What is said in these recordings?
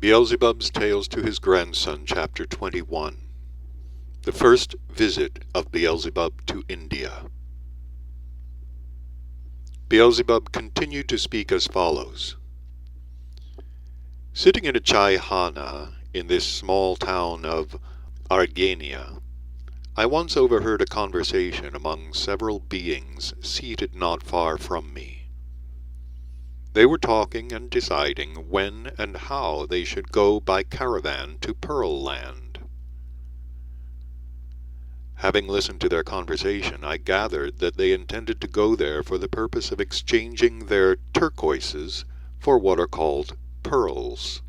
Beelzebub's Tales to His Grandson, Chapter 21. The First Visit of Beelzebub to India. Beelzebub continued to speak as follows. Sitting in a chai-hana in this small town of Argenia, I once overheard a conversation among several beings seated not far from me. They were talking and deciding when and how they should go by caravan to Pearland. Having listened to their conversation, I gathered that they intended to go there for the purpose of exchanging their turquoises for what are called pearls.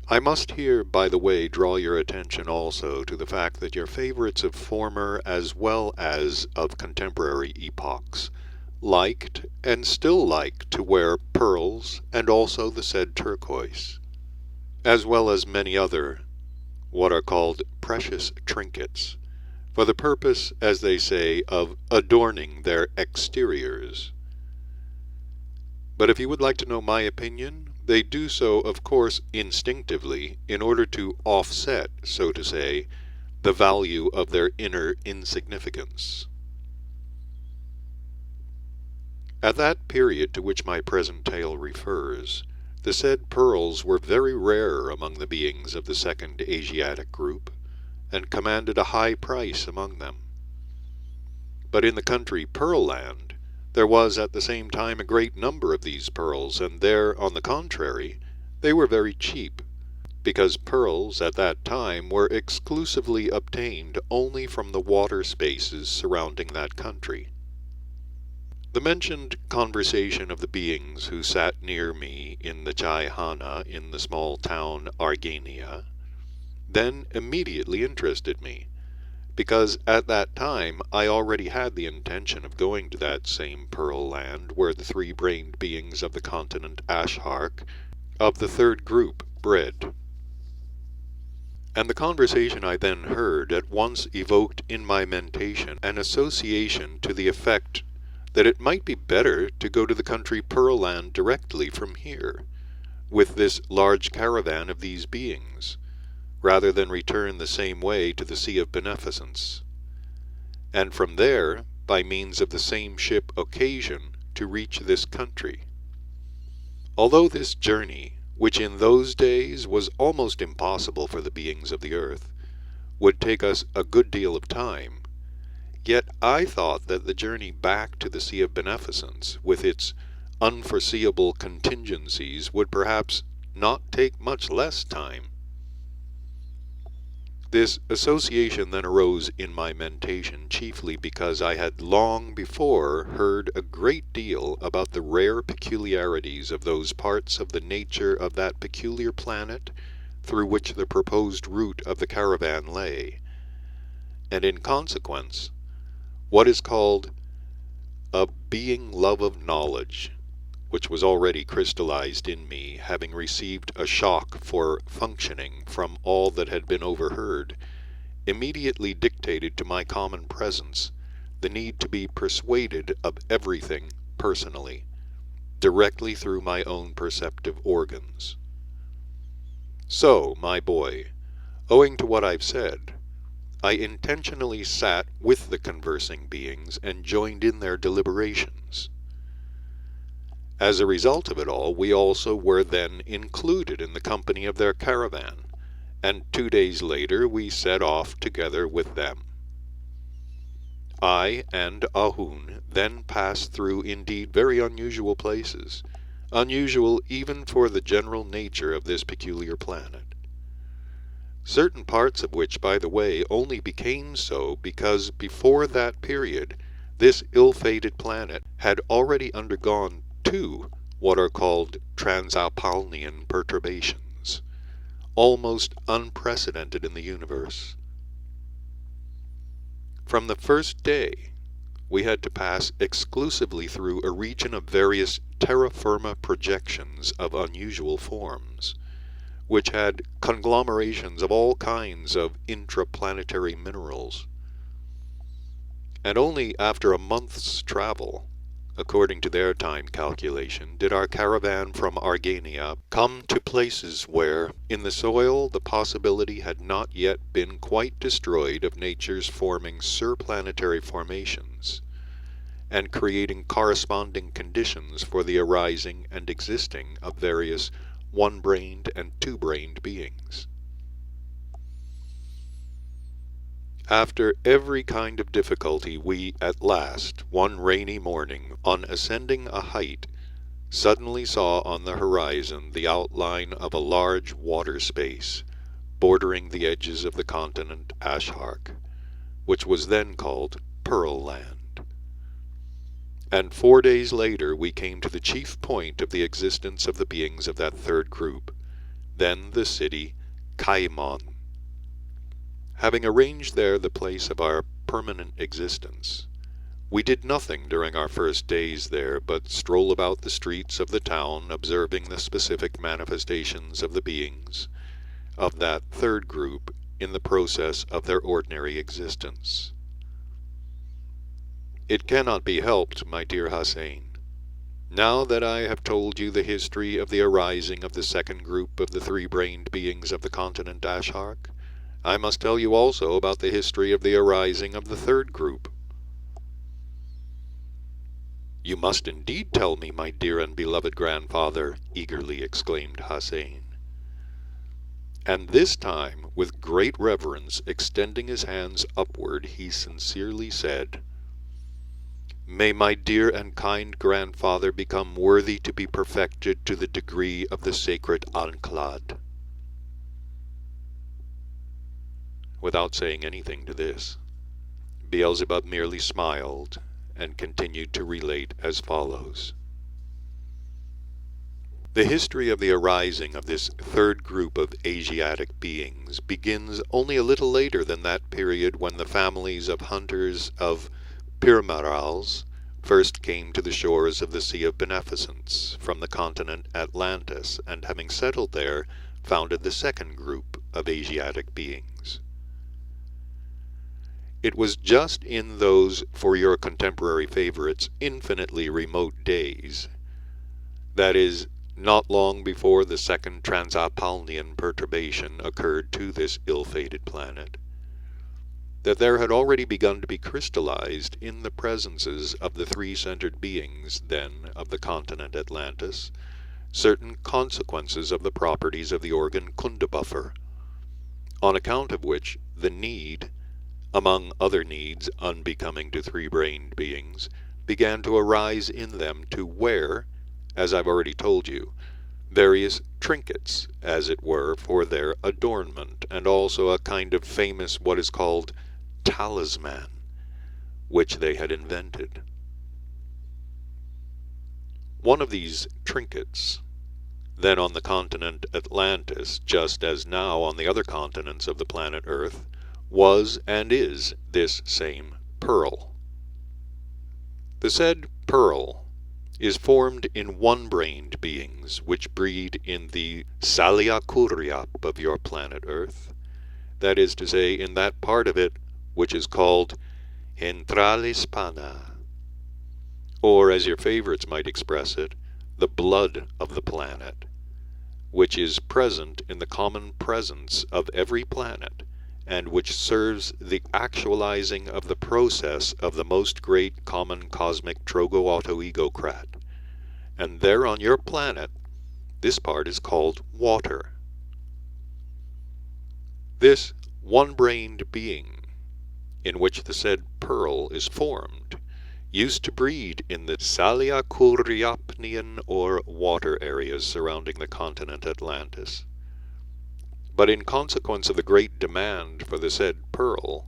I must here, by the way, draw your attention also to the fact that your favorites of former as well as of contemporary epochs liked and still like to wear pearls and also the said turquoise, as well as many other what are called precious trinkets, for the purpose, as they say, of adorning their exteriors. But if you would like to know my opinion, they do so, of course, instinctively, in order to offset, so to say, the value of their inner insignificance. At that period to which my present tale refers, the said pearls were very rare among the beings of the second Asiatic group, and commanded a high price among them. But in the country Pearland, there was at the same time a great number of these pearls, and there, on the contrary, they were very cheap, because pearls at that time were exclusively obtained only from the water spaces surrounding that country. The mentioned conversation of the beings who sat near me in the chai-hana in the small town Argenia then immediately interested me, because at that time I already had the intention of going to that same Pearl Land where the three-brained beings of the continent Ashark of the third group bred. And the conversation I then heard at once evoked in my mentation an association to the effect that it might be better to go to the country Pearland directly from here, with this large caravan of these beings, rather than return the same way to the Sea of Beneficence, and from there, by means of the same ship Occasion, to reach this country. Although this journey, which in those days was almost impossible for the beings of the earth, would take us a good deal of time, yet I thought that the journey back to the Sea of Beneficence, with its unforeseeable contingencies, would perhaps not take much less time. This association then arose in my mentation chiefly because I had long before heard a great deal about the rare peculiarities of those parts of the nature of that peculiar planet through which the proposed route of the caravan lay, and in consequence, what is called a being love of knowledge, which was already crystallized in me, having received a shock for functioning from all that had been overheard, immediately dictated to my common presence the need to be persuaded of everything personally, directly through my own perceptive organs. So, my boy, owing to what I've said, I intentionally sat with the conversing beings and joined in their deliberations. As a result of it all, we also were then included in the company of their caravan, and 2 days later we set off together with them. I and Ahun then passed through indeed very unusual places, unusual even for the general nature of this peculiar planet. Certain parts of which, by the way, only became so because before that period this ill-fated planet had already undergone 2 what are called transalpalnian perturbations, almost unprecedented in the universe. From the first day, we had to pass exclusively through a region of various terra firma projections of unusual forms, which had conglomerations of all kinds of intraplanetary minerals. And only after a month's travel, according to their time calculation, did our caravan from Argania come to places where, in the soil, the possibility had not yet been quite destroyed of nature's forming surplanetary formations, and creating corresponding conditions for the arising and existing of various one-brained and two-brained beings. After every kind of difficulty, we at last, one rainy morning, on ascending a height, suddenly saw on the horizon the outline of a large water space, bordering the edges of the continent Ashark, which was then called Pearland. And 4 days later we came to the chief point of the existence of the beings of that third group, then the city Caimon. Having arranged there the place of our permanent existence, we did nothing during our first days there but stroll about the streets of the town, observing the specific manifestations of the beings of that third group in the process of their ordinary existence. It cannot be helped, my dear Hussein. Now that I have told you the history of the arising of the second group of the three-brained beings of the continent Ashark, I must tell you also about the history of the arising of the third group. You must indeed tell me, my dear and beloved grandfather, eagerly exclaimed Hussein. And this time, with great reverence, extending his hands upward, he sincerely said, May my dear and kind grandfather become worthy to be perfected to the degree of the sacred Anklad. Without saying anything to this, Beelzebub merely smiled and continued to relate as follows. The history of the arising of this third group of Asiatic beings begins only a little later than that period when the families of hunters of Pirmarals first came to the shores of the Sea of Beneficence from the continent Atlantis, and having settled there, founded the second group of Asiatic beings. It was just in those, for your contemporary favorites, infinitely remote days, that is, not long before the second Transapalnian perturbation occurred to this ill-fated planet, that there had already begun to be crystallized in the presences of the three-centered beings, then, of the continent Atlantis, certain consequences of the properties of the organ Kundabuffer, on account of which the need, among other needs unbecoming to three-brained beings, began to arise in them to wear, as I've already told you, various trinkets, as it were, for their adornment, and also a kind of famous what is called talisman, which they had invented. One of these trinkets, then on the continent Atlantis, just as now on the other continents of the planet Earth, was and is this same pearl. The said pearl is formed in one-brained beings, which breed in the Saliakuriap of your planet Earth, that is to say, in that part of it which is called Hentralispana, or, as your favorites might express it, the blood of the planet, which is present in the common presence of every planet, and which serves the actualizing of the process of the most great common cosmic trogo-autoegocrat. And there on your planet, this part is called water. This one-brained being, in which the said pearl is formed, used to breed in the Saliakuriapnian or water areas surrounding the continent Atlantis. But in consequence of the great demand for the said pearl,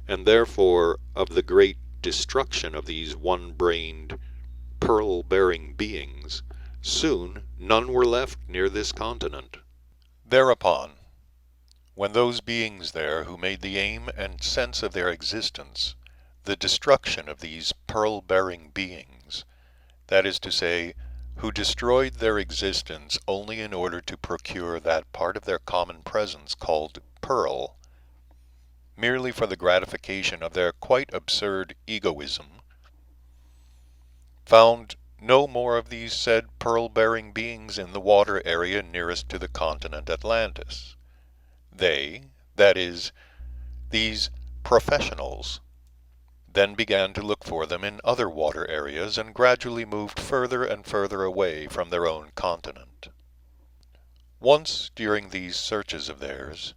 and therefore of the great destruction of these one-brained, pearl-bearing beings, soon none were left near this continent. Thereupon, when those beings there who made the aim and sense of their existence the destruction of these pearl-bearing beings, that is to say, who destroyed their existence only in order to procure that part of their common presence called pearl, merely for the gratification of their quite absurd egoism, found no more of these said pearl-bearing beings in the water area nearest to the continent Atlantis. They, that is, these professionals, then began to look for them in other water areas and gradually moved further and further away from their own continent. Once during these searches of theirs,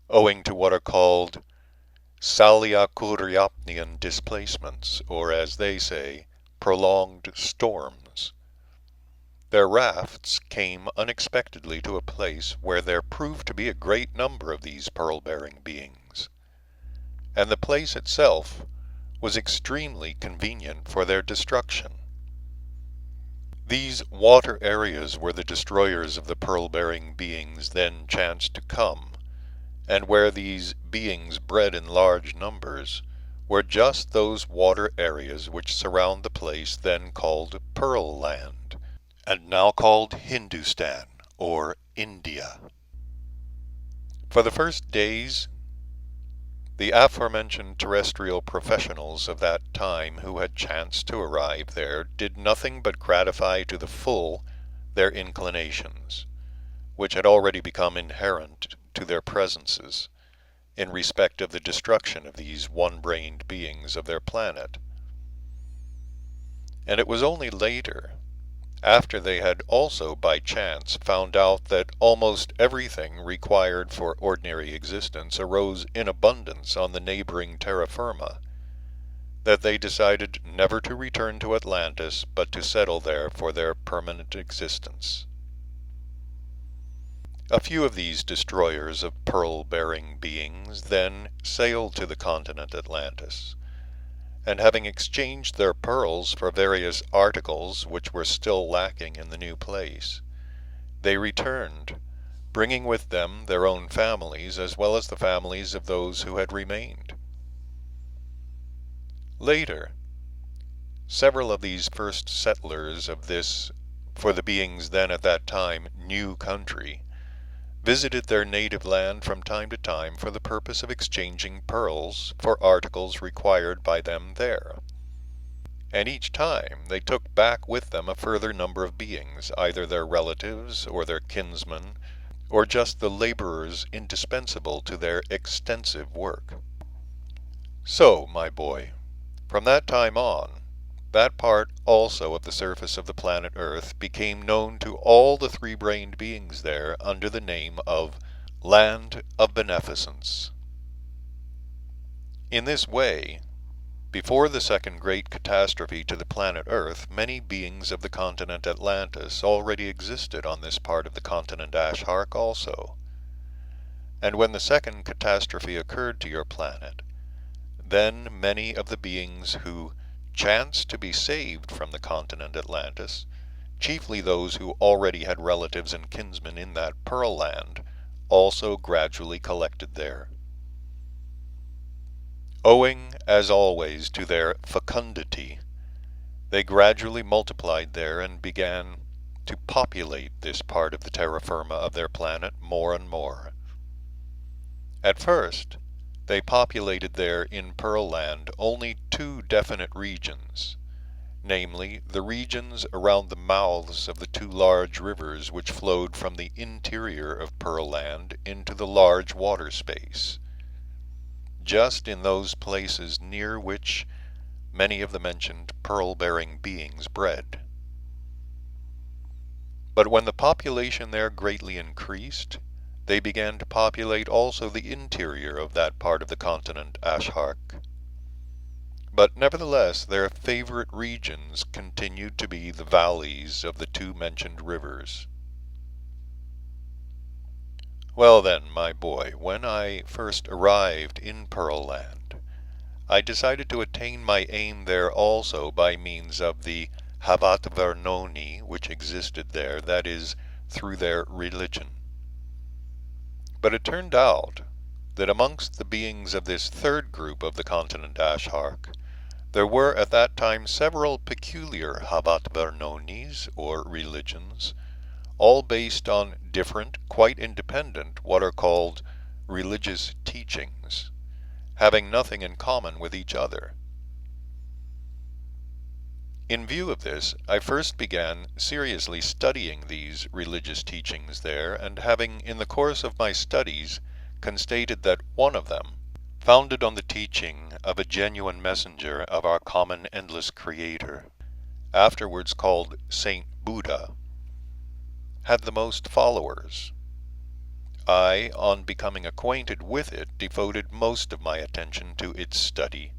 owing to what are called Saliakuryapnian displacements, or as they say, prolonged storms, their rafts came unexpectedly to a place where there proved to be a great number of these pearl-bearing beings, and the place itself was extremely convenient for their destruction. These water areas where the destroyers of the pearl-bearing beings then chanced to come, and where these beings bred in large numbers, were just those water areas which surround the place then called Pearland, and now called Hindustan, or India. For the first days, the aforementioned terrestrial professionals of that time who had chanced to arrive there did nothing but gratify to the full their inclinations, which had already become inherent to their presences, in respect of the destruction of these one-brained beings of their planet. And it was only later, after they had also by chance found out that almost everything required for ordinary existence arose in abundance on the neighboring terra firma, that they decided never to return to Atlantis but to settle there for their permanent existence. A few of these destroyers of pearl-bearing beings then sailed to the continent Atlantis, and having exchanged their pearls for various articles which were still lacking in the new place, they returned, bringing with them their own families as well as the families of those who had remained. Later, several of these first settlers of this, for the beings then at that time, new country, visited their native land from time to time for the purpose of exchanging pearls for articles required by them there. And each time they took back with them a further number of beings, either their relatives or their kinsmen, or just the laborers indispensable to their extensive work. So, my boy, from that time on, that part also of the surface of the planet Earth became known to all the three-brained beings there under the name of Land of Beneficence. In this way, before the second great catastrophe to the planet Earth, many beings of the continent Atlantis already existed on this part of the continent Ashark also. And when the second catastrophe occurred to your planet, then many of the beings who chanced to be saved from the continent Atlantis, chiefly those who already had relatives and kinsmen in that Pearl Land, also gradually collected there. Owing, as always, to their fecundity, they gradually multiplied there and began to populate this part of the terra firma of their planet more and more. At first, they populated there in Pearland only two definite regions, namely the regions around the mouths of the two large rivers which flowed from the interior of Pearland into the large water space, just in those places near which many of the mentioned pearl-bearing beings bred. But when the population there greatly increased, they began to populate also the interior of that part of the continent Ashark. But nevertheless their favorite regions continued to be the valleys of the two mentioned rivers. Well then, my boy, when I first arrived in Pearland, I decided to attain my aim there also by means of the Havat Vernoni which existed there, that is, through their religion. But it turned out that amongst the beings of this third group of the continent Ashark, there were at that time several peculiar Havat Vernonis, or religions, all based on different, quite independent, what are called religious teachings, having nothing in common with each other. In view of this, I first began seriously studying these religious teachings there, and having, in the course of my studies, constated that one of them, founded on the teaching of a genuine messenger of our common endless Creator, afterwards called Saint Buddha, had the most followers. I, on becoming acquainted with it, devoted most of my attention to its study.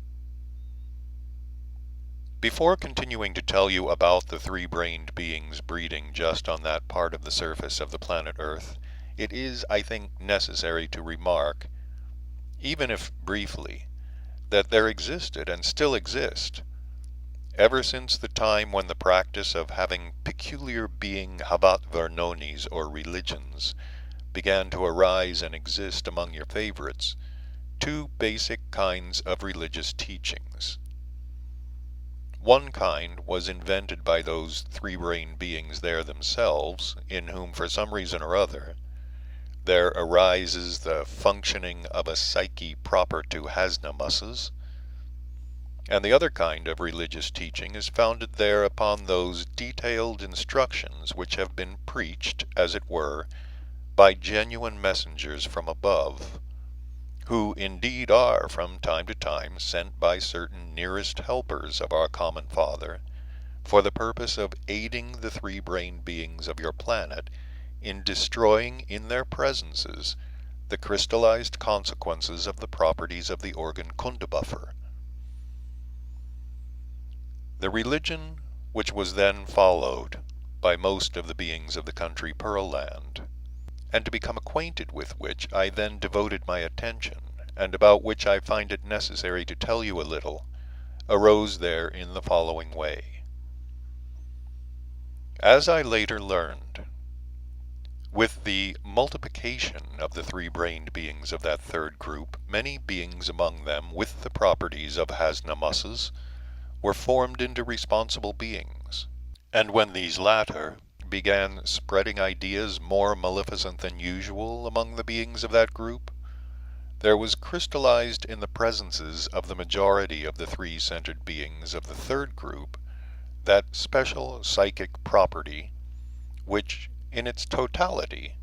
Before continuing to tell you about the three-brained beings breeding just on that part of the surface of the planet Earth, it is, I think, necessary to remark, even if briefly, that there existed and still exist, ever since the time when the practice of having peculiar being Havat Varnonis or religions began to arise and exist among your favorites, two basic kinds of religious teachings. One kind was invented by those three-brained beings there themselves, in whom for some reason or other there arises the functioning of a psyche proper to Hasnamusses, and the other kind of religious teaching is founded there upon those detailed instructions which have been preached, as it were, by genuine messengers from above, who indeed are from time to time sent by certain nearest helpers of our common Father for the purpose of aiding the three-brained beings of your planet in destroying in their presences the crystallized consequences of the properties of the organ Kundabuffer. The religion which was then followed by most of the beings of the country Pearland, and to become acquainted with which I then devoted my attention, and about which I find it necessary to tell you a little, arose there in the following way. As I later learned, with the multiplication of the three-brained beings of that third group, many beings among them with the properties of Hasnamusses were formed into responsible beings, and when these latter began spreading ideas more maleficent than usual among the beings of that group, there was crystallized in the presences of the majority of the three-centered beings of the third group that special psychic property which, in its totality,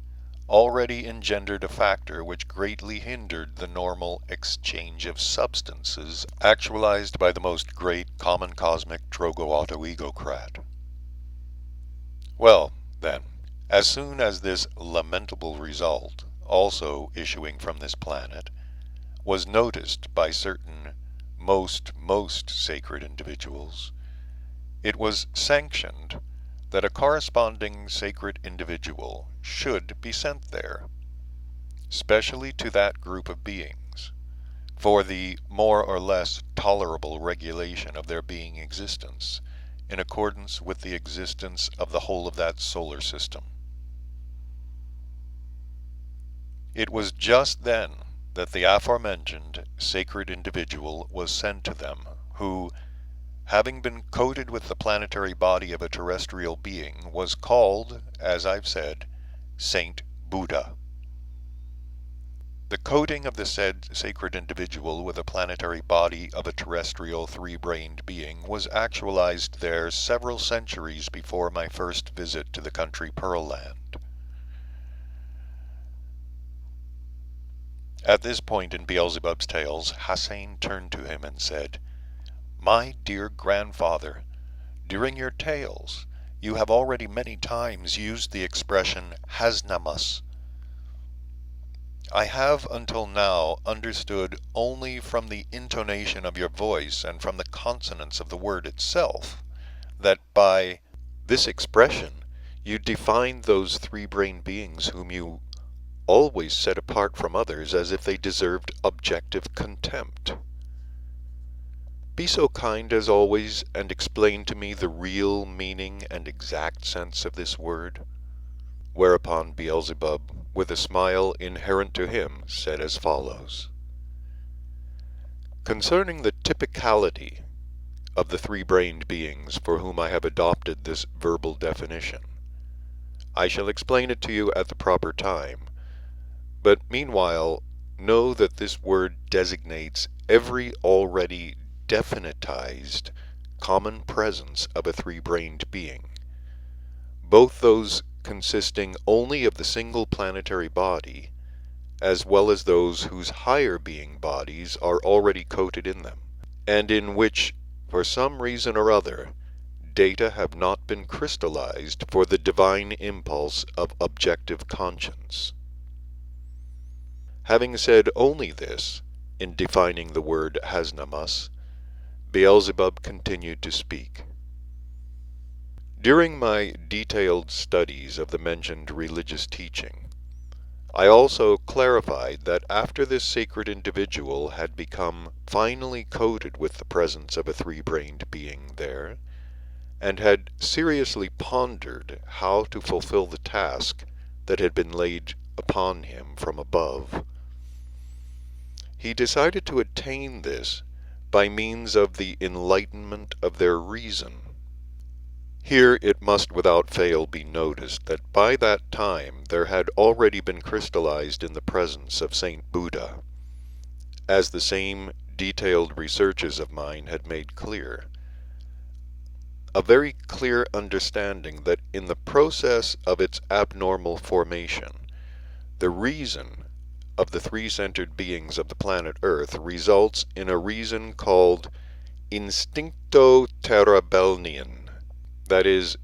already engendered a factor which greatly hindered the normal exchange of substances actualized by the most great common cosmic Drogo-Autoegocrat. Well, then, as soon as this lamentable result, also issuing from this planet, was noticed by certain most sacred individuals, it was sanctioned that a corresponding sacred individual should be sent there, specially to that group of beings, for the more or less tolerable regulation of their being existence, in accordance with the existence of the whole of that solar system. It was just then that the aforementioned sacred individual was sent to them, who, having been coated with the planetary body of a terrestrial being, was called, as I've said, Saint Buddha. The coating of the said sacred individual with a planetary body of a terrestrial three-brained being was actualized there several centuries before my first visit to the country Pearland. At this point in Beelzebub's tales, Hassan turned to him and said, "My dear grandfather, during your tales, you have already many times used the expression Hasnamus. I have until now understood only from the intonation of your voice and from the consonants of the word itself, that by this expression you defined those three-brained beings whom you always set apart from others as if they deserved objective contempt. Be so kind as always and explain to me the real meaning and exact sense of this word." Whereupon Beelzebub, with a smile inherent to him, said as follows: "Concerning the typicality of the three-brained beings for whom I have adopted this verbal definition, I shall explain it to you at the proper time, but meanwhile know that this word designates every already definitized common presence of a three-brained being, both those consisting only of the single planetary body, as well as those whose higher being bodies are already coated in them, and in which, for some reason or other, data have not been crystallized for the divine impulse of objective conscience. Having said only this, in defining the word hasnamas, Beelzebub continued to speak. During my detailed studies of the mentioned religious teaching, I also clarified that after this sacred individual had become finally coated with the presence of a three-brained being there, and had seriously pondered how to fulfill the task that had been laid upon him from above, he decided to attain this by means of the enlightenment of their reason. Here it must without fail be noticed that by that time there had already been crystallized in the presence of Saint Buddha, as the same detailed researches of mine had made clear, a very clear understanding that in the process of its abnormal formation, the reason of the three-centered beings of the planet Earth results in a reason called instincto terabelnian, that is,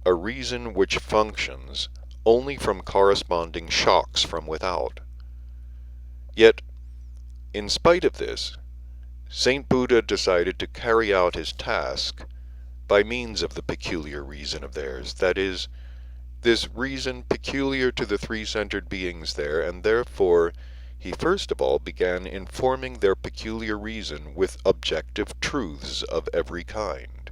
a reason which functions only from corresponding shocks from without. Yet, in spite of this, Saint Buddha decided to carry out his task by means of the peculiar reason of theirs, that is, this reason peculiar to the three-centered beings there, and therefore he first of all began informing their peculiar reason with objective truths of every kind.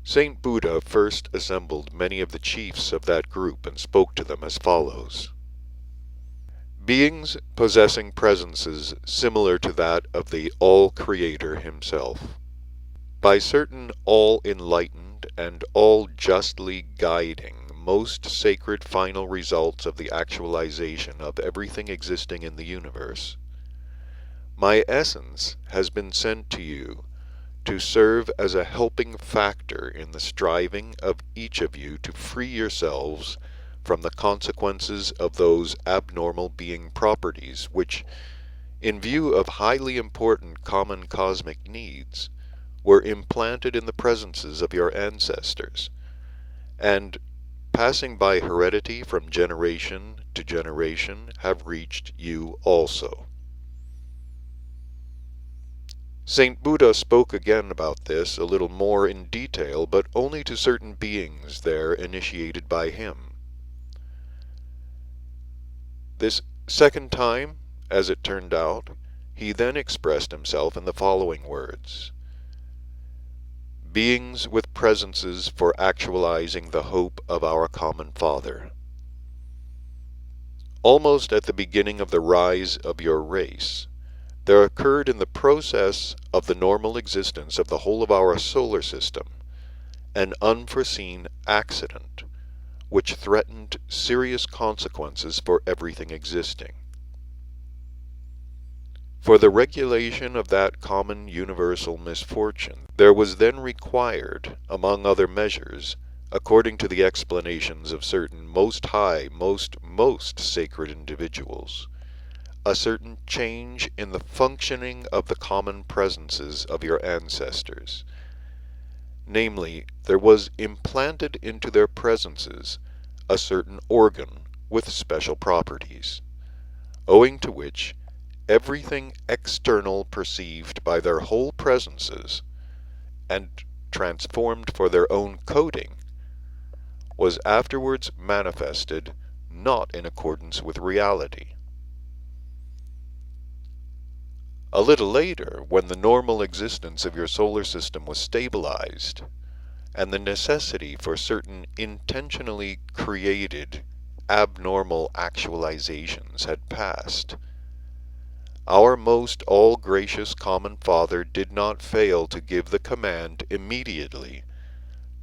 Saint Buddha first assembled many of the chiefs of that group and spoke to them as follows. Beings possessing presences similar to that of the All-Creator himself, by certain all-enlightened and all-justly guiding most sacred final results of the actualization of everything existing in the universe, my essence has been sent to you to serve as a helping factor in the striving of each of you to free yourselves from the consequences of those abnormal being properties which, in view of highly important common cosmic needs, were implanted in the presences of your ancestors, and, passing by heredity from generation to generation, have reached you also. Saint Buddha spoke again about this a little more in detail, but only to certain beings there initiated by him. This second time, as it turned out, he then expressed himself in the following words. Beings with presences for actualizing the hope of our common Father. Almost at the beginning of the rise of your race, there occurred in the process of the normal existence of the whole of our solar system an unforeseen accident which threatened serious consequences for everything existing. For the regulation of that common universal misfortune, there was then required, among other measures, according to the explanations of certain most high, most sacred individuals, a certain change in the functioning of the common presences of your ancestors. Namely, there was implanted into their presences a certain organ with special properties, owing to which everything external perceived by their whole presences, and transformed for their own coating, was afterwards manifested not in accordance with reality. A little later, when the normal existence of your solar system was stabilized, and the necessity for certain intentionally created abnormal actualizations had passed, our most all-gracious common Father did not fail to give the command immediately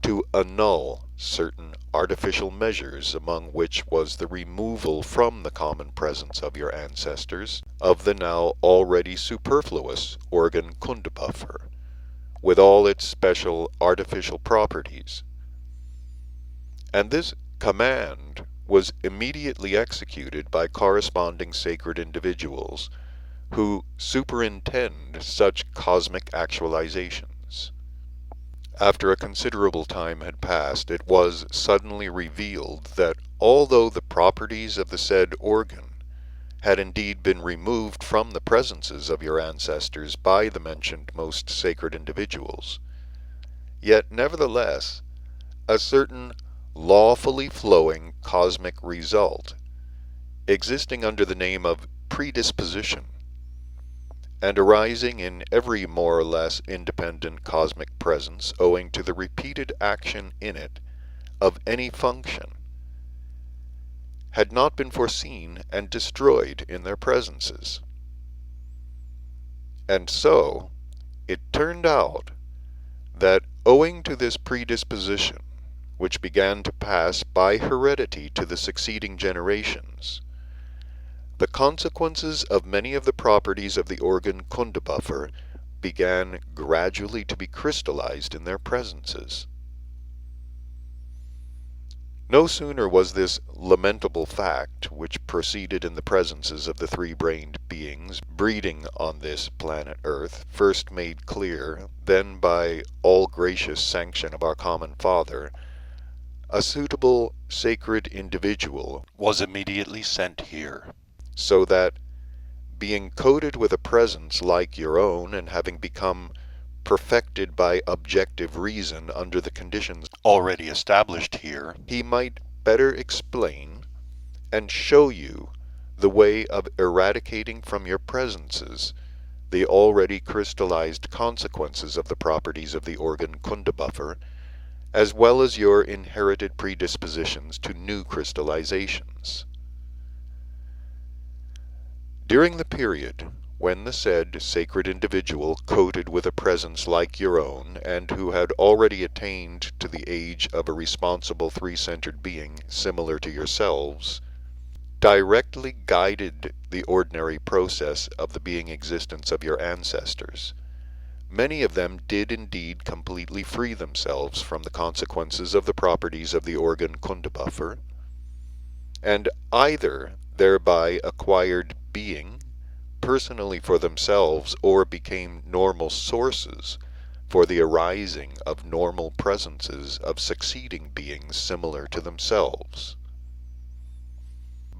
to annul certain artificial measures, among which was the removal from the common presence of your ancestors of the now already superfluous organ Kundabuffer, with all its special artificial properties. And this command was immediately executed by corresponding sacred individuals who superintend such cosmic actualizations. After a considerable time had passed, it was suddenly revealed that although the properties of the said organ had indeed been removed from the presences of your ancestors by the mentioned most sacred individuals, yet nevertheless a certain lawfully flowing cosmic result, existing under the name of predisposition, and arising in every more or less independent cosmic presence owing to the repeated action in it of any function, had not been foreseen and destroyed in their presences. And so it turned out that owing to this predisposition, which began to pass by heredity to the succeeding generations, the consequences of many of the properties of the organ Kundabuffer began gradually to be crystallized in their presences. No sooner was this lamentable fact, which proceeded in the presences of the three-brained beings breeding on this planet Earth, first made clear, than by all gracious sanction of our common Father, a suitable sacred individual was immediately sent here, so that, being coated with a presence like your own, and having become perfected by objective reason under the conditions already established here, he might better explain and show you the way of eradicating from your presences the already crystallized consequences of the properties of the organ Kundabuffer, as well as your inherited predispositions to new crystallizations. During the period when the said sacred individual coated with a presence like your own, and who had already attained to the age of a responsible three-centered being similar to yourselves, directly guided the ordinary process of the being existence of your ancestors, many of them did indeed completely free themselves from the consequences of the properties of the organ Kundabuffer, and either thereby acquired being personally for themselves, or became normal sources for the arising of normal presences of succeeding beings similar to themselves.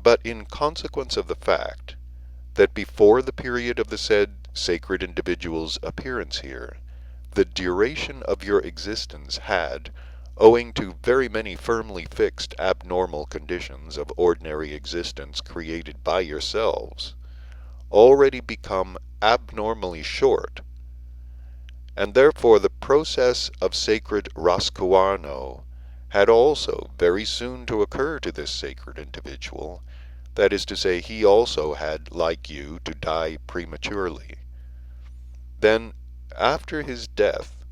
But in consequence of the fact that before the period of the said sacred individual's appearance here, the duration of your existence had, owing to very many firmly fixed abnormal conditions of ordinary existence created by yourselves, already become abnormally short, and therefore the process of sacred Raskuarno had also very soon to occur to this sacred individual, that is to say, he also had, like you, to die prematurely. Then, after his death,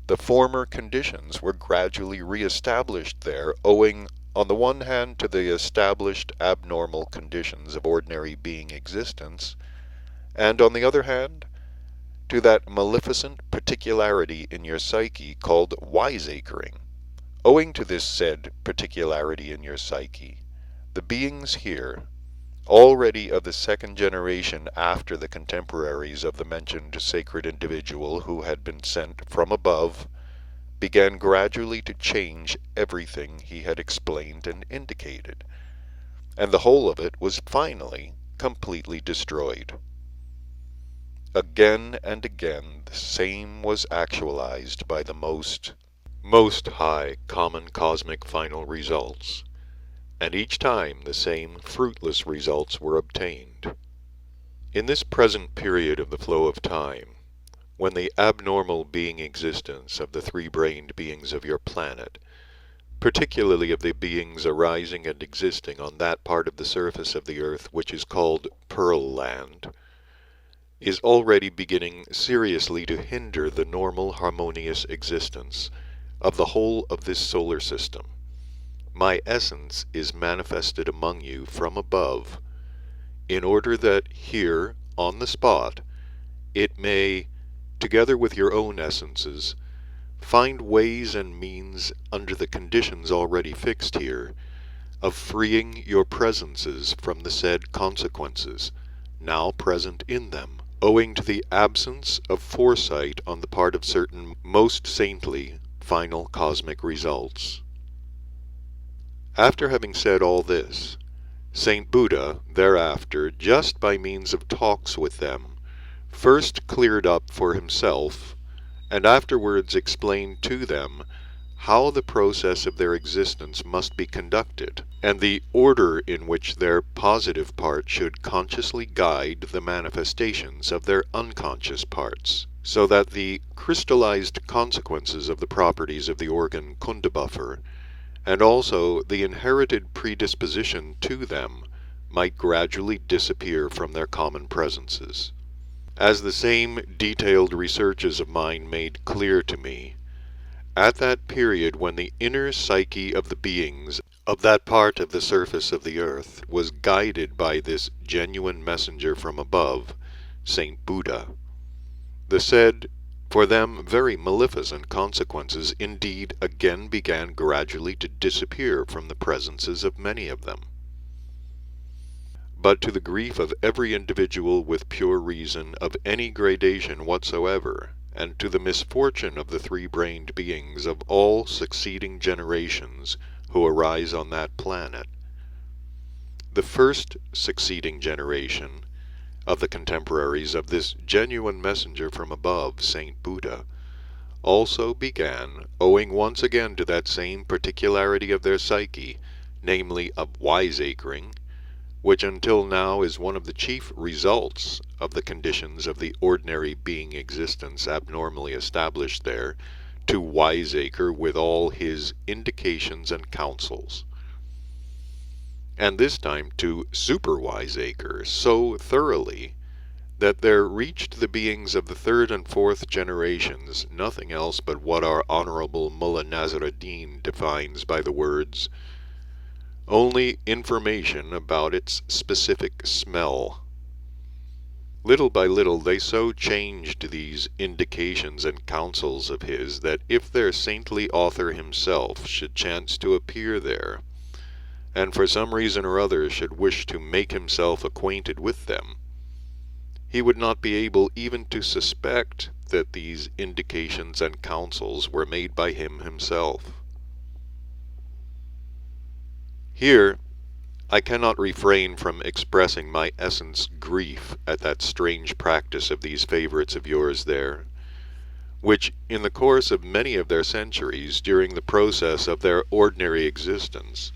the former conditions were gradually re-established there, owing on the one hand to the established abnormal conditions of ordinary being existence, and on the other hand to that maleficent particularity in your psyche called wiseacring. Owing to this said particularity in your psyche, the beings here, already of the second generation after the contemporaries of the mentioned sacred individual who had been sent from above, began gradually to change everything he had explained and indicated, and the whole of it was finally completely destroyed. Again and again the same was actualized by the most high common cosmic final results, and each time the same fruitless results were obtained. In this present period of the flow of time, when the abnormal being existence of the three-brained beings of your planet, particularly of the beings arising and existing on that part of the surface of the earth which is called Pearland, is already beginning seriously to hinder the normal harmonious existence of the whole of this solar system, my essence is manifested among you from above, in order that here, on the spot, it may together with your own essences, find ways and means under the conditions already fixed here, of freeing your presences from the said consequences, now present in them, owing to the absence of foresight on the part of certain most saintly final cosmic results. After having said all this, Saint Buddha thereafter, just by means of talks with them, first cleared up for himself, and afterwards explained to them how the process of their existence must be conducted, and the order in which their positive part should consciously guide the manifestations of their unconscious parts, so that the crystallized consequences of the properties of the organ Kundabuffer, and also the inherited predisposition to them, might gradually disappear from their common presences. As the same detailed researches of mine made clear to me, at that period when the inner psyche of the beings of that part of the surface of the earth was guided by this genuine messenger from above, Saint Buddha, the said, for them very maleficent consequences indeed again began gradually to disappear from the presences of many of them. But to the grief of every individual with pure reason of any gradation whatsoever, and to the misfortune of the three-brained beings of all succeeding generations who arise on that planet, the first succeeding generation of the contemporaries of this genuine messenger from above, Saint Buddha, also began, owing once again to that same particularity of their psyche, namely of wiseacring, which until now is one of the chief results of the conditions of the ordinary being existence abnormally established there, to wiseacre with all his indications and counsels. And this time to super-wiseacre so thoroughly that there reached the beings of the third and fourth generations nothing else but what our Honorable Mullah Nazar ad-Din defines by the words, only information about its specific smell. Little by little they so changed these indications and counsels of his that if their saintly author himself should chance to appear there, and for some reason or other should wish to make himself acquainted with them, he would not be able even to suspect that these indications and counsels were made by him himself. Here I cannot refrain from expressing my essence grief at that strange practice of these favorites of yours there, which in the course of many of their centuries, during the process of their ordinary existence,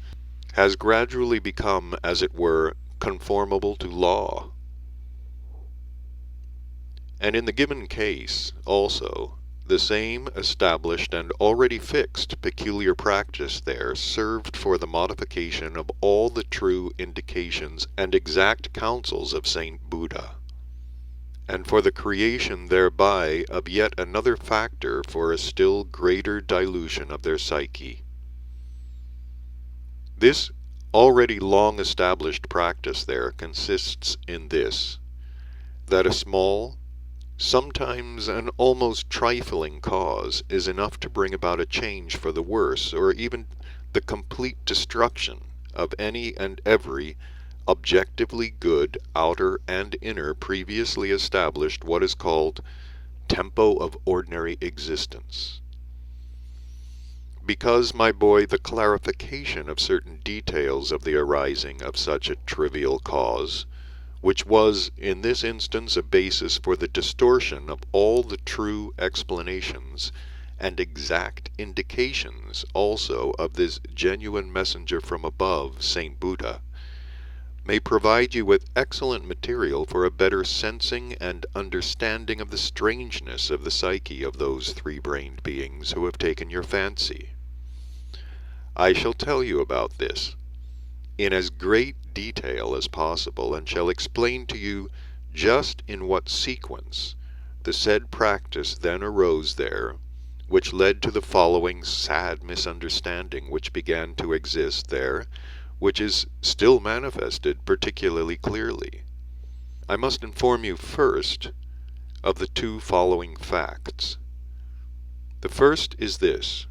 has gradually become, as it were, conformable to law. And in the given case, also, the same established and already fixed peculiar practice there served for the modification of all the true indications and exact counsels of Saint Buddha, and for the creation thereby of yet another factor for a still greater dilution of their psyche. This already long established practice there consists in this, that a small, sometimes an almost trifling cause is enough to bring about a change for the worse, or even the complete destruction of any and every objectively good outer and inner previously established what is called tempo of ordinary existence. Because, my boy, the clarification of certain details of the arising of such a trivial cause, which was in this instance a basis for the distortion of all the true explanations and exact indications also of this genuine messenger from above, Saint Buddha, may provide you with excellent material for a better sensing and understanding of the strangeness of the psyche of those three-brained beings who have taken your fancy. I shall tell you about this in as great detail as possible, and shall explain to you just in what sequence the said practice then arose there, which led to the following sad misunderstanding which began to exist there, which is still manifested particularly clearly. I must inform you first of the two following facts. The first is this,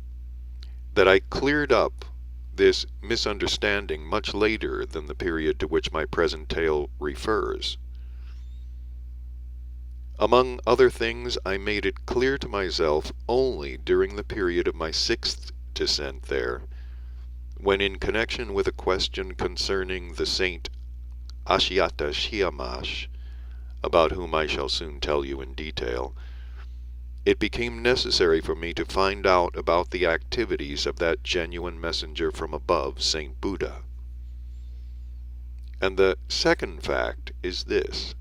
that I cleared up this misunderstanding much later than the period to which my present tale refers. Among other things, I made it clear to myself only during the period of my sixth descent there, when in connection with a question concerning the saint Ashiata Shiamash, about whom I shall soon tell you in detail, it became necessary for me to find out about the activities of that genuine messenger from above, Saint Buddha. And the second fact is this,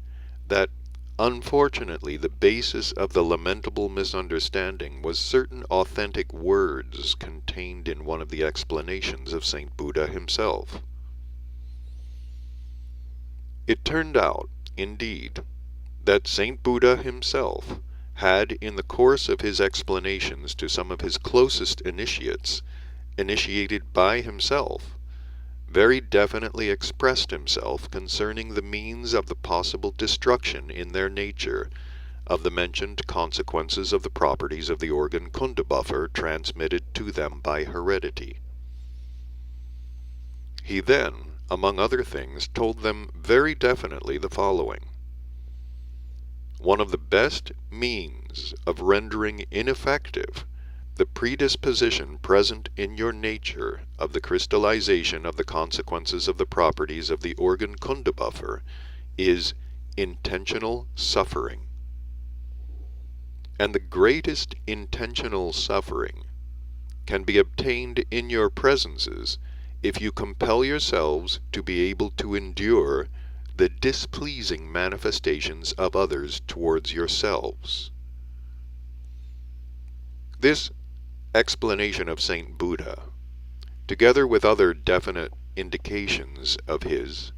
that unfortunately the basis of the lamentable misunderstanding was certain authentic words contained in one of the explanations of Saint Buddha himself. It turned out, indeed, that Saint Buddha himself had, in the course of his explanations to some of his closest initiates, initiated by himself, very definitely expressed himself concerning the means of the possible destruction in their nature of the mentioned consequences of the properties of the organ Kundabuffer transmitted to them by heredity. He then, among other things, told them very definitely the following. One of the best means of rendering ineffective the predisposition present in your nature of the crystallization of the consequences of the properties of the organ Kundabuffer is intentional suffering. And the greatest intentional suffering can be obtained in your presences if you compel yourselves to be able to endure the displeasing manifestations of others towards yourselves. This explanation of Saint Buddha, together with other definite indications of his,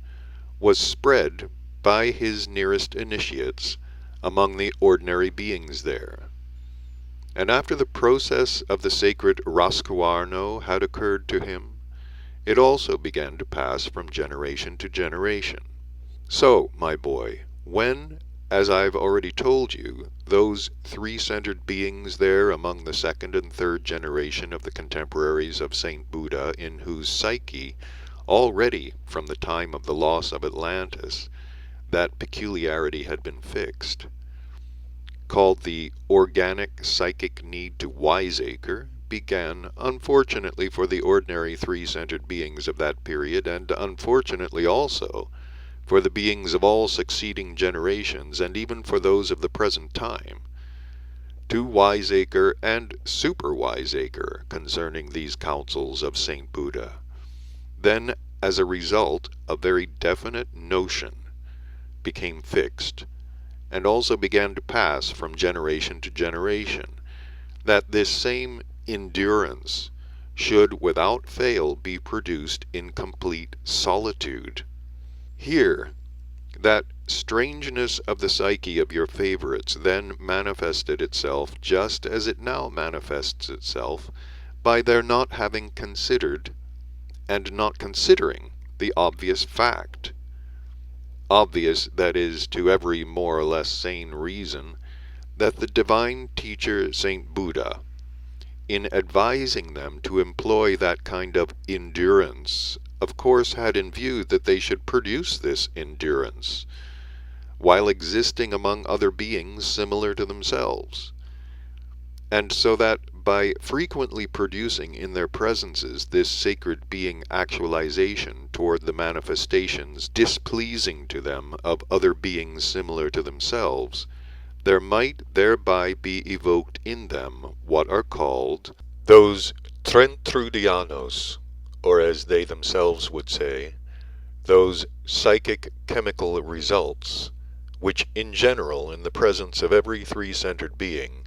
was spread by his nearest initiates among the ordinary beings there. And after the process of the sacred Raskuarno had occurred to him, it also began to pass from generation to generation. So, my boy, when, as I've already told you, those three-centered beings there among the second and third generation of the contemporaries of Saint Buddha, in whose psyche, already from the time of the loss of Atlantis, that peculiarity had been fixed, called the organic psychic need to wiseacre, began, unfortunately for the ordinary three-centered beings of that period, and unfortunately also for the beings of all succeeding generations, and even for those of the present time, to wiseacre and super wiseacre concerning these counsels of Saint Buddha. Then, as a result, a very definite notion became fixed, and also began to pass from generation to generation, that this same endurance should without fail be produced in complete solitude. Here, that strangeness of the psyche of your favorites then manifested itself just as it now manifests itself by their not having considered and not considering the obvious fact. Obvious, that is, to every more or less sane reason, that the divine teacher Saint Buddha, in advising them to employ that kind of endurance, of course had in view that they should produce this endurance, while existing among other beings similar to themselves, and so that by frequently producing in their presences this sacred being actualization toward the manifestations displeasing to them of other beings similar to themselves, there might thereby be evoked in them what are called those Trentrudianos, or as they themselves would say, those psychic chemical results, which in general, in the presence of every three-centered being,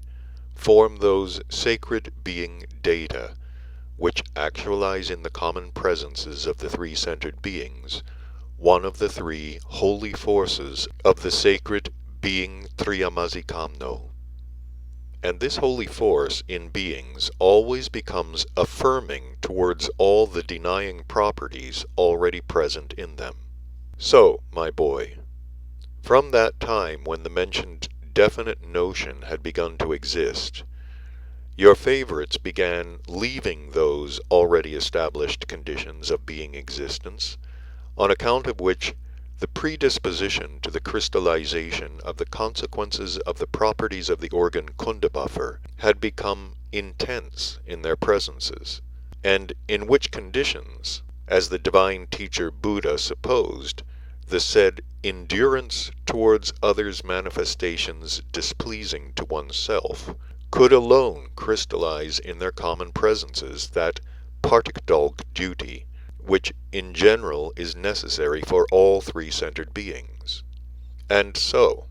form those sacred being data, which actualize in the common presences of the three-centered beings one of the three holy forces of the sacred being Triyamazikamno. And this holy force in beings always becomes affirming towards all the denying properties already present in them. So, my boy, from that time when the mentioned definite notion had begun to exist, your favorites began leaving those already established conditions of being existence, on account of which the predisposition to the crystallization of the consequences of the properties of the organ Kundabuffer had become intense in their presences, and in which conditions, as the divine teacher Buddha supposed, the said endurance towards others' manifestations displeasing to oneself could alone crystallize in their common presences that partikdolk duty, which in general is necessary for all three-centered beings. And so,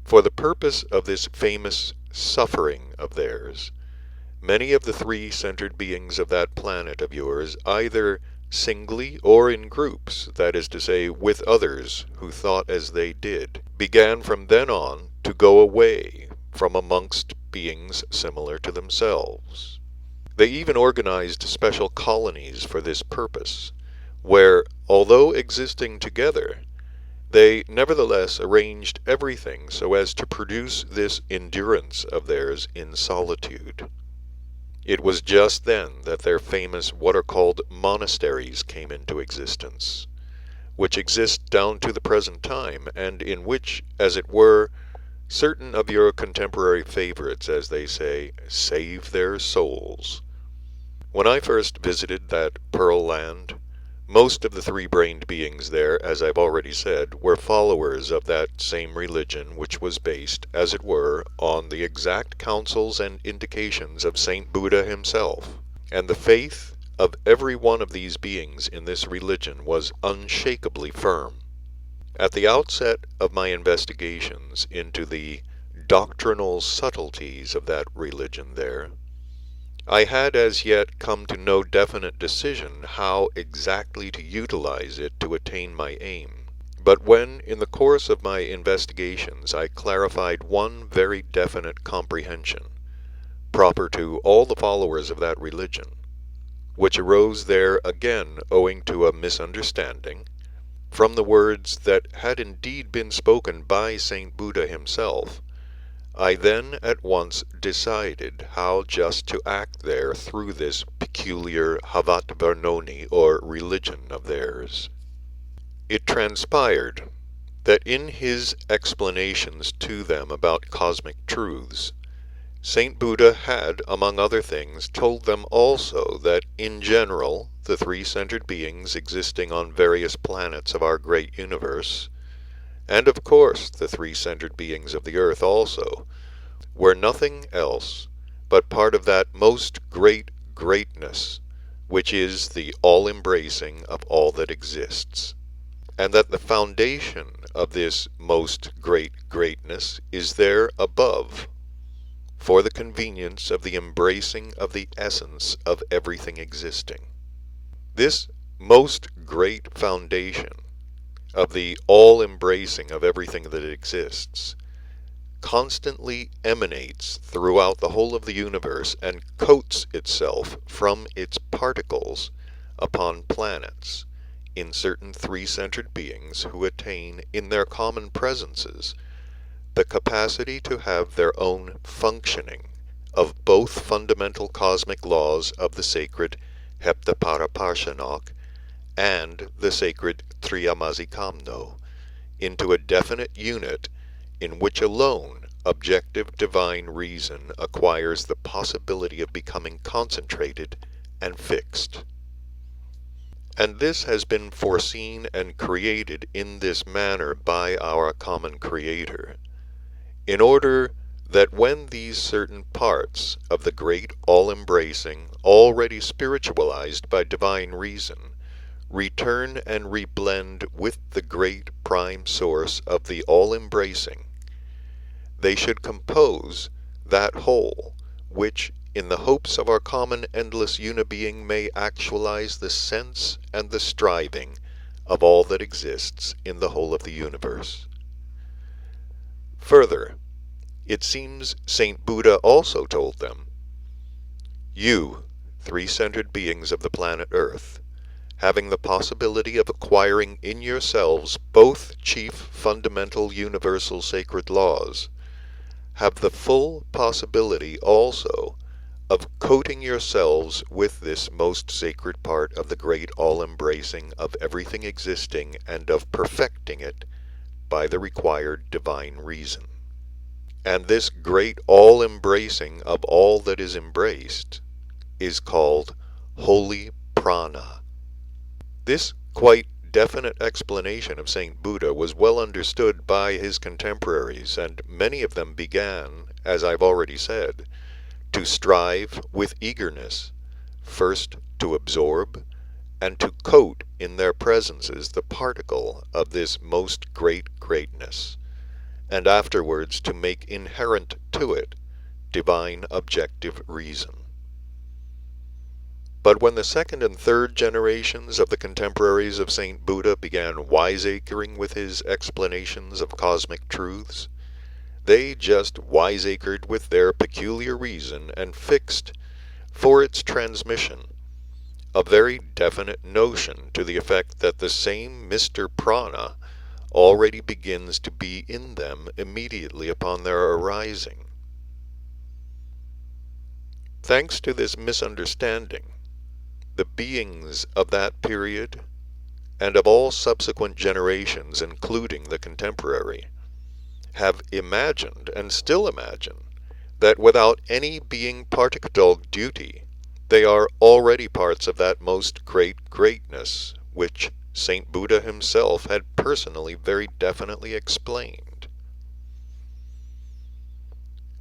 for the purpose of this famous suffering of theirs, many of the three-centered beings of that planet of yours, either singly or in groups, that is to say, with others who thought as they did, began from then on to go away from amongst beings similar to themselves. They even organized special colonies for this purpose, where, although existing together, they nevertheless arranged everything so as to produce this endurance of theirs in solitude. It was just then that their famous what are called monasteries came into existence, which exist down to the present time, and in which, as it were, certain of your contemporary favorites, as they say, save their souls. When I first visited that Pearland, most of the three-brained beings there, as I've already said, were followers of that same religion which was based, as it were, on the exact counsels and indications of Saint Buddha himself. And the faith of every one of these beings in this religion was unshakably firm. At the outset of my investigations into the doctrinal subtleties of that religion there, I had as yet come to no definite decision how exactly to utilize it to attain my aim. But when, in the course of my investigations, I clarified one very definite comprehension, proper to all the followers of that religion, which arose there again owing to a misunderstanding, from the words that had indeed been spoken by Saint Buddha himself, I then at once decided how just to act there through this peculiar Havat Varnoni, or religion of theirs. It transpired that in his explanations to them about cosmic truths, Saint Buddha had, among other things, told them also that in general the three-centered beings existing on various planets of our great universe, and of course the three-centered beings of the earth also, were nothing else but part of that most great greatness which is the all-embracing of all that exists, and that the foundation of this most great greatness is there above, for the convenience of the embracing of the essence of everything existing. This most great foundation of the all-embracing of everything that exists constantly emanates throughout the whole of the universe and coats itself from its particles upon planets in certain three-centered beings who attain in their common presences the capacity to have their own functioning of both fundamental cosmic laws of the sacred Heptaparaparshanok and the sacred Triyamazikamno into a definite unit in which alone objective divine reason acquires the possibility of becoming concentrated and fixed. And this has been foreseen and created in this manner by our common Creator, in order that when these certain parts of the great all-embracing, already spiritualized by divine reason, return and reblend with the great prime source of the all-embracing, they should compose that whole, which, in the hopes of our common endless unibeing, may actualize the sense and the striving of all that exists in the whole of the universe. Further, it seems Saint Buddha also told them, "You, three-centered beings of the planet Earth, having the possibility of acquiring in yourselves both chief fundamental universal sacred laws, have the full possibility also of coating yourselves with this most sacred part of the great all-embracing of everything existing and of perfecting it by the required divine reason. And this great all-embracing of all that is embraced is called holy prana. This quite definite explanation of Saint Buddha was well understood by his contemporaries, and many of them began, as I've already said, to strive with eagerness, first to absorb, and to coat in their presences the particle of this most great greatness, and afterwards to make inherent to it divine objective reason. But when the second and third generations of the contemporaries of Saint Buddha began wiseacring with his explanations of cosmic truths, they just wiseacred with their peculiar reason and fixed, for its transmission, a very definite notion to the effect that the same Mr. Prana already begins to be in them immediately upon their arising. Thanks to this misunderstanding, the beings of that period, and of all subsequent generations, including the contemporary, have imagined, and still imagine, that without any being particular duty, they are already parts of that most great greatness, which Saint Buddha himself had personally very definitely explained.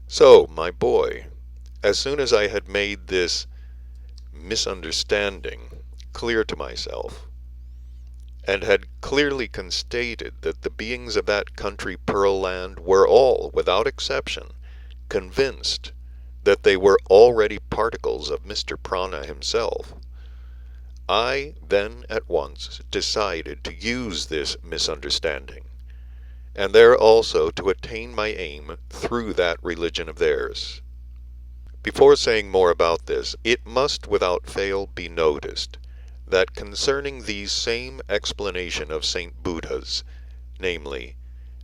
So, my boy, as soon as I had made this misunderstanding clear to myself, and had clearly constated that the beings of that country Pearland were all, without exception, convinced that they were already particles of Mr. Prana himself, I then at once decided to use this misunderstanding, and there also to attain my aim through that religion of theirs. Before saying more about this, it must without fail be noticed that concerning these same explanation of Saint Buddha's, namely,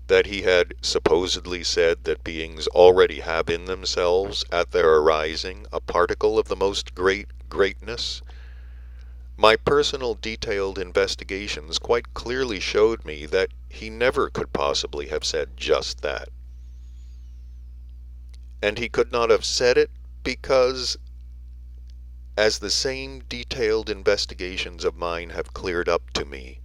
that he had supposedly said that beings already have in themselves, at their arising, a particle of the most great greatness, my personal detailed investigations quite clearly showed me that he never could possibly have said just that. And he could not have said it because, as the same detailed investigations of mine have cleared up to me,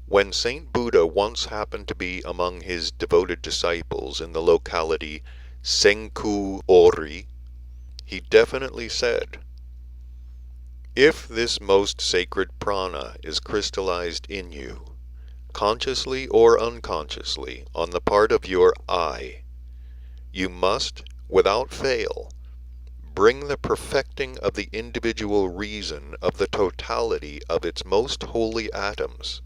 when Saint Buddha once happened to be among his devoted disciples in the locality Senku Ori, he definitely said, "If this most sacred prana is crystallized in you, consciously or unconsciously, on the part of your I, you must, without fail, bring the perfecting of the individual reason of the totality of its most holy atoms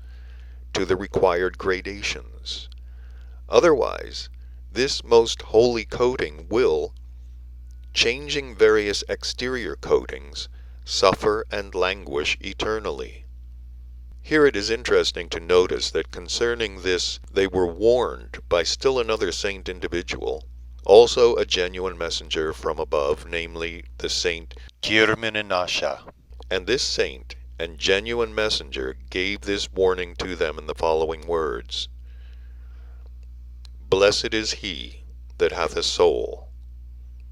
to the required gradations. Otherwise, this most holy coating will, changing various exterior coatings, suffer and languish eternally." Here it is interesting to notice that concerning this they were warned by still another saint individual, also a genuine messenger from above, namely the saint Kirminenasha. And this saint and genuine messenger gave this warning to them in the following words: "Blessed is he that hath a soul.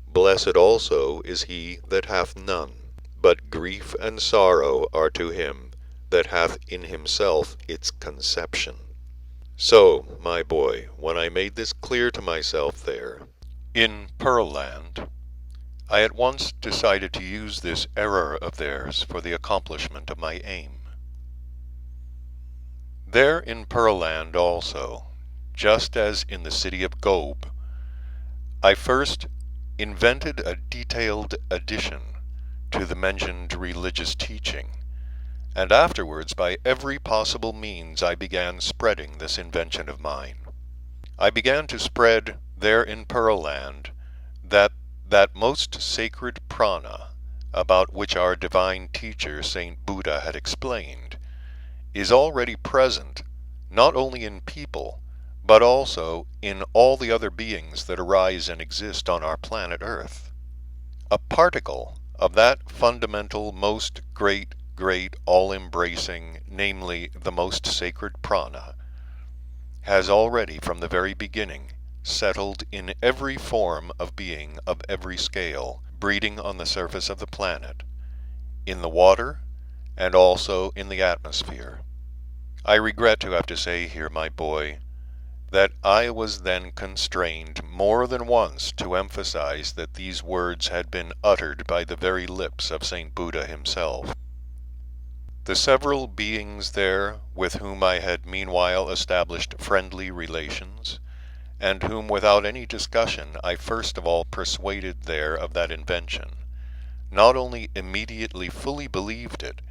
Blessed also is he that hath none. But grief and sorrow are to him that hath in himself its conception." So, my boy, when I made this clear to myself there, in Pearland, I at once decided to use this error of theirs for the accomplishment of my aim. There in Pearland also, just as in the city of Gobe, I first invented a detailed addition to the mentioned religious teaching, and afterwards by every possible means I began spreading this invention of mine. I began to spread there in Pearland that most sacred prana, about which our divine teacher Saint Buddha had explained, is already present not only in people, but also in all the other beings that arise and exist on our planet Earth. A particle of that fundamental, most great, all-embracing, namely the most sacred prana, has already from the very beginning settled in every form of being of every scale, breeding on the surface of the planet, in the water, and also in the atmosphere. I regret to have to say here, my boy, that I was then constrained more than once to emphasize that these words had been uttered by the very lips of St. Buddha himself. The several beings there with whom I had meanwhile established friendly relations, and whom without any discussion I first of all persuaded there of that invention, not only immediately fully believed it,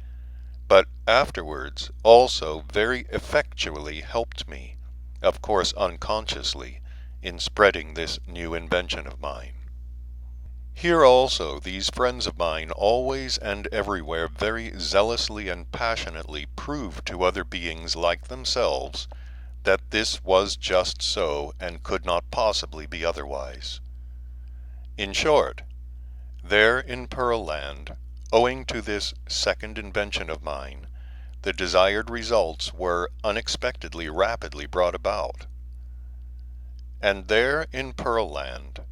but afterwards also very effectually helped me, of course unconsciously, in spreading this new invention of mine. Here also these friends of mine always and everywhere very zealously and passionately proved to other beings like themselves that this was just so and could not possibly be otherwise. In short, there in Pearland, owing to this second invention of mine, the desired results were unexpectedly rapidly brought about. And there in Pearland,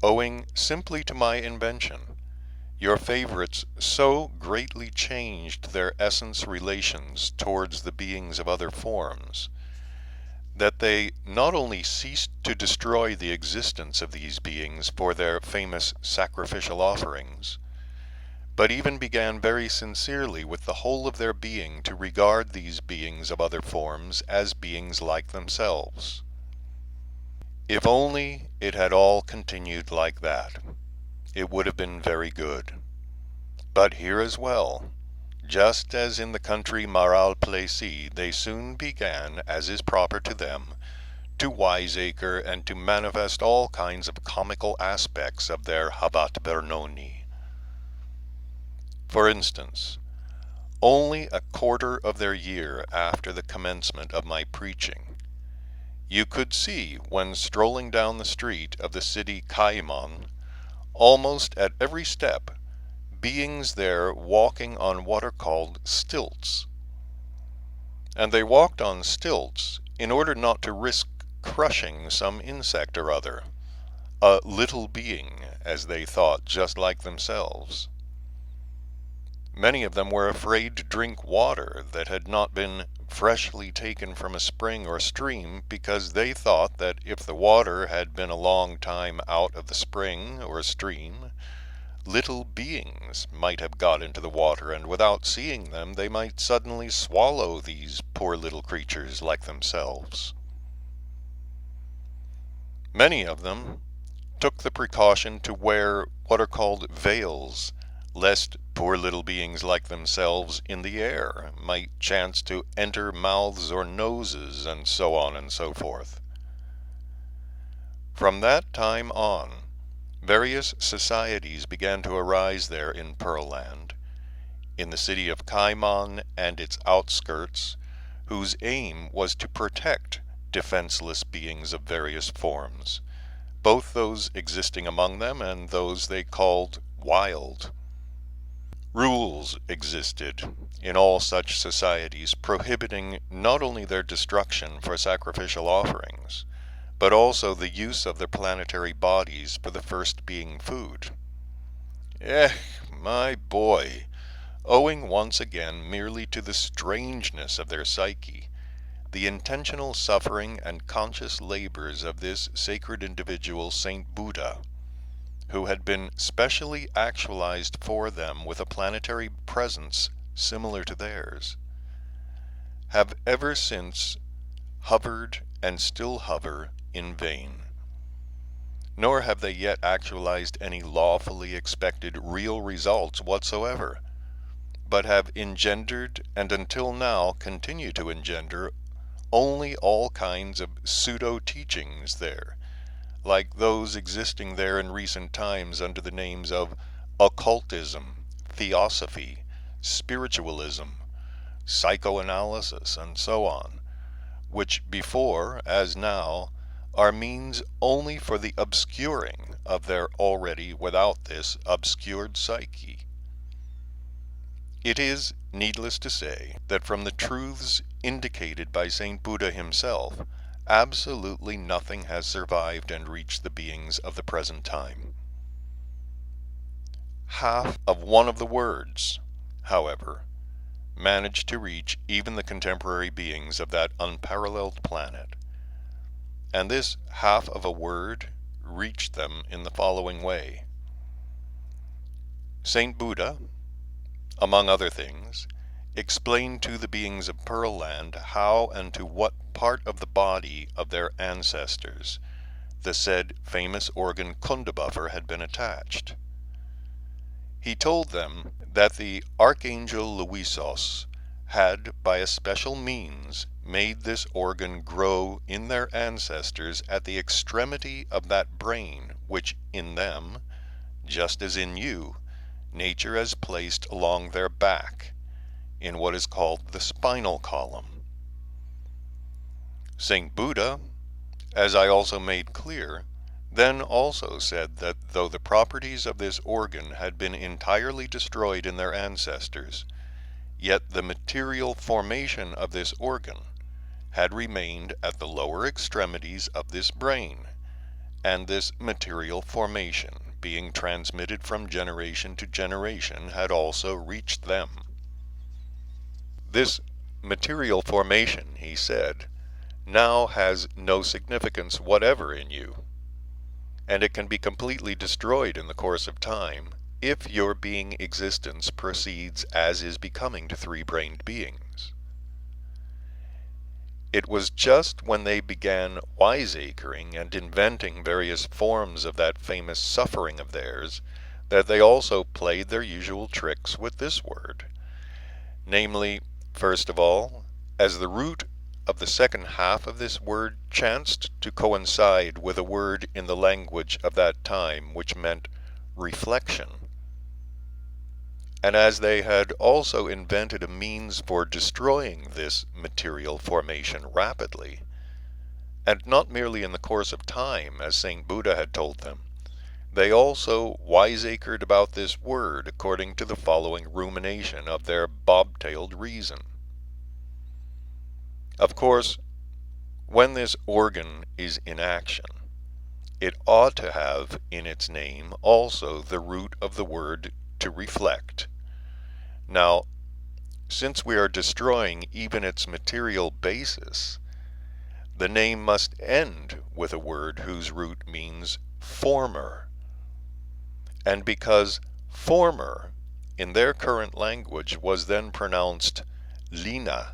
owing simply to my invention, your favorites so greatly changed their essence relations towards the beings of other forms, that they not only ceased to destroy the existence of these beings for their famous sacrificial offerings, but even began very sincerely with the whole of their being to regard these beings of other forms as beings like themselves. If only it had all continued like that, it would have been very good. But here as well, just as in the country Maral-Plessis, they soon began, as is proper to them, to wiseacre and to manifest all kinds of comical aspects of their habet Bernoni. For instance, only a quarter of their year after the commencement of my preaching, you could see, when strolling down the street of the city Caimon, almost at every step, beings there walking on what are called stilts. And they walked on stilts in order not to risk crushing some insect or other, a little being, as they thought, just like themselves. Many of them were afraid to drink water that had not been freshly taken from a spring or stream, because they thought that if the water had been a long time out of the spring or stream, little beings might have got into the water, and without seeing them they might suddenly swallow these poor little creatures like themselves. Many of them took the precaution to wear what are called veils, lest poor little beings like themselves in the air might chance to enter mouths or noses, and so on and so forth. From that time on, various societies began to arise there in Pearland, in the city of Caimon and its outskirts, whose aim was to protect defenseless beings of various forms, both those existing among them and those they called wild. Rules existed in all such societies prohibiting not only their destruction for sacrificial offerings, but also the use of their planetary bodies for the first being food. My boy, owing once again merely to the strangeness of their psyche, the intentional suffering and conscious labors of this sacred individual, Saint Buddha, who had been specially actualized for them with a planetary presence similar to theirs, have ever since hovered and still hover in vain. Nor have they yet actualized any lawfully expected real results whatsoever, but have engendered, and until now continue to engender, only all kinds of pseudo-teachings there, like those existing there in recent times under the names of occultism, theosophy, spiritualism, psychoanalysis, and so on, which before, as now, are means only for the obscuring of their already without this obscured psyche. It is needless to say that from the truths indicated by St. Buddha himself, absolutely nothing has survived and reached the beings of the present time. Half of one of the words, however, managed to reach even the contemporary beings of that unparalleled planet. And this half of a word reached them in the following way. St. Buddha, among other things, explained to the beings of Pearland how and to what part of the body of their ancestors the said famous organ Kundabuffer had been attached. He told them that the Archangel Luisos had, by a special means, made this organ grow in their ancestors at the extremity of that brain which in them, just as in you, nature has placed along their back, in what is called the spinal column. St. Buddha, as I also made clear, then also said that though the properties of this organ had been entirely destroyed in their ancestors, yet the material formation of this organ had remained at the lower extremities of this brain, and this material formation, being transmitted from generation to generation, had also reached them. This material formation, he said, now has no significance whatever in you, and it can be completely destroyed in the course of time if your being existence proceeds as is becoming to three-brained beings. It was just when they began wiseacring and inventing various forms of that famous suffering of theirs that they also played their usual tricks with this word. Namely, first of all, as the root of the second half of this word chanced to coincide with a word in the language of that time which meant reflection, and as they had also invented a means for destroying this material formation rapidly, and not merely in the course of time, as St. Buddha had told them, they also wiseacred about this word according to the following rumination of their bobtailed reason. Of course, when this organ is in action, it ought to have in its name also the root of the word to reflect. Now, since we are destroying even its material basis, the name must end with a word whose root means former. And because former in their current language was then pronounced lina,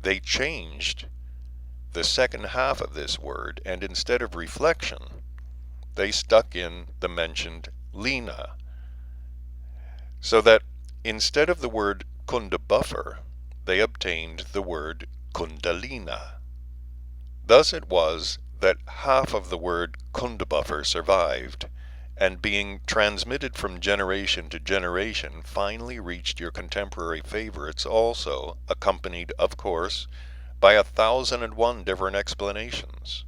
they changed the second half of this word, and instead of reflection, they stuck in the mentioned lina, so that instead of the word Kundabuffer, they obtained the word Kundalina. Thus it was that half of the word Kundabuffer survived, and being transmitted from generation to generation, finally reached your contemporary favorites also, accompanied, of course, by 1,001 different explanations.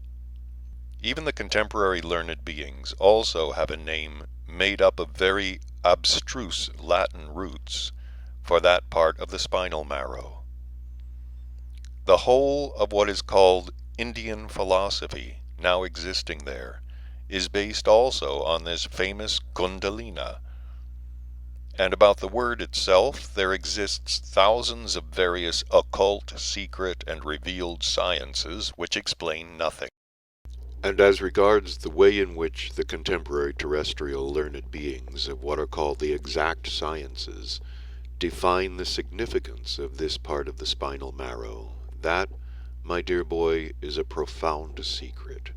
Even the contemporary learned beings also have a name made up of very abstruse Latin roots for that part of the spinal marrow. The whole of what is called Indian philosophy now existing there is based also on this famous Kundalina, and about the word itself there exists thousands of various occult, secret, and revealed sciences which explain nothing. And as regards the way in which the contemporary terrestrial learned beings of what are called the exact sciences define the significance of this part of the spinal marrow, that, my dear boy, is a profound secret.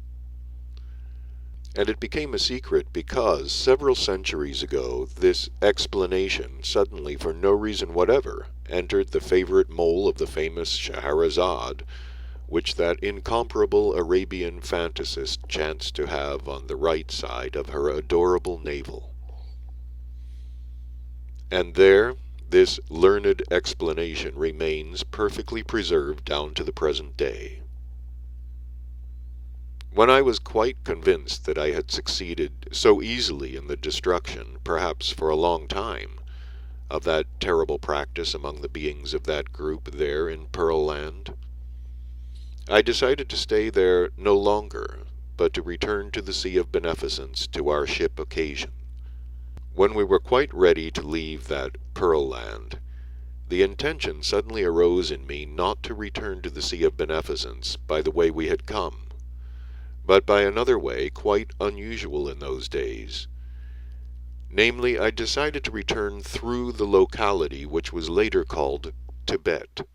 And it became a secret because several centuries ago this explanation suddenly, for no reason whatever, entered the favorite mole of the famous Scheherazade, which that incomparable Arabian fantasist chanced to have on the right side of her adorable navel. And there, This learned explanation remains perfectly preserved down to the present day. When I was quite convinced that I had succeeded so easily in the destruction, perhaps for a long time, of that terrible practice among the beings of that group there in Pearland, I decided to stay there no longer, but to return to the Sea of Beneficence to our ship Occasion. When we were quite ready to leave that Pearland, the intention suddenly arose in me not to return to the Sea of Beneficence by the way we had come, but by another way quite unusual in those days. Namely, I decided to return through the locality which was later called Tibet.